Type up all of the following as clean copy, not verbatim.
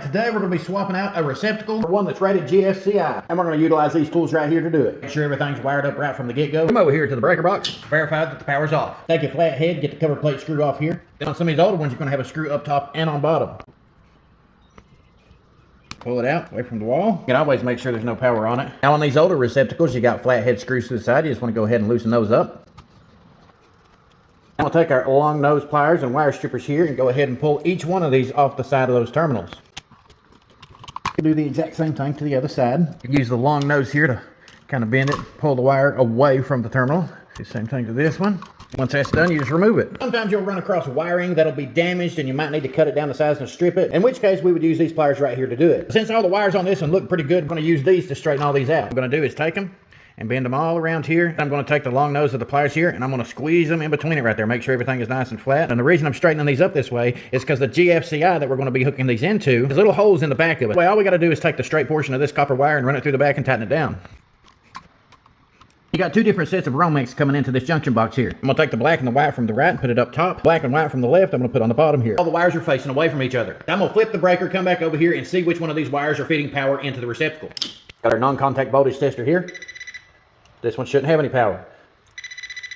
Today we're going to be swapping out a receptacle for one that's rated GFCI, and we're going to utilize these tools right here to do it. Make sure everything's wired up right from the get-go. Come over here to the breaker box, verify that the power's off. Take your flat head, get the cover plate screw off here. Then on some of these older ones, you're going to have a screw up top and on bottom. Pull it out away from the wall. You can always make sure there's no power on it. Now on these older receptacles, you got flat head screws to the side. You just want to go ahead and loosen those up. Now we'll take our long nose pliers and wire strippers here and go ahead and pull each one of these off the side of those terminals. You do the exact same thing to the other side. You use the long nose here to kind of bend it, pull the wire away from the terminal. Do the same thing to this one. Once that's done, you just remove it. Sometimes you'll run across wiring that'll be damaged and you might need to cut it down to size and strip it, in which case we would use these pliers right here to do it. Since all the wires on this one look pretty good, I'm going to use these to straighten all these out. What I'm going to do is take them and bend them all around here. I'm going to take the long nose of the pliers here and I'm going to squeeze them in between it right there. Make sure everything is nice and flat. And the reason I'm straightening these up this way is because the GFCI that we're going to be hooking these into, there's little holes in the back of it. Well, all we got to do is take the straight portion of this copper wire and run it through the back and tighten it down. You got two different sets of Romex coming into this junction box here. I'm going to take the black and the white from the right and put it up top. Black and white from the left I'm going to put on the bottom here. All the wires are facing away from each other. I'm going to flip the breaker, come back over here and see which one of these wires are feeding power into the receptacle. Got our non-contact voltage tester here. This one shouldn't have any power.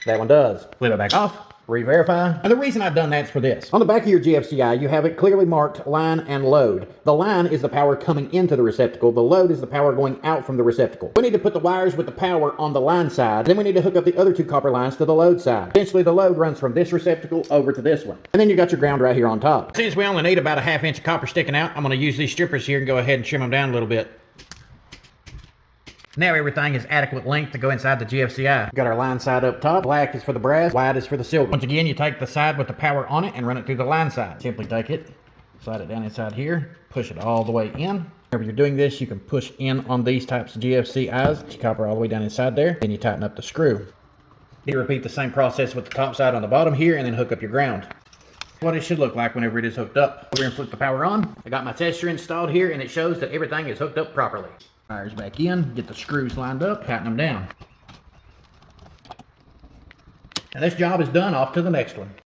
That one does. Flip it back off, re-verify. And the reason I've done that is for this. On the back of your GFCI, you have it clearly marked line and load. The line is the power coming into the receptacle. The load is the power going out from the receptacle. We need to put the wires with the power on the line side. Then we need to hook up the other two copper lines to the load side. Eventually, the load runs from this receptacle over to this one. And then you got your ground right here on top. Since we only need about a ½ inch of copper sticking out, I'm going to use these strippers here and go ahead and trim them down a little bit. Now everything is adequate length to go inside the GFCI. Got our line side up top. Black is for the brass, white is for the silver. Once again, you take the side with the power on it and run it through the line side. Simply take it, slide it down inside here, push it all the way in. Whenever you're doing this, you can push in on these types of GFCIs. You copper all the way down inside there, then you tighten up the screw. You repeat the same process with the top side on the bottom here and then hook up your ground. What it should look like whenever it is hooked up. We're gonna flip the power on. I got my tester installed here and it shows that everything is hooked up properly. Wires back in, get the screws lined up, tighten them down. And this job is done, off to the next one.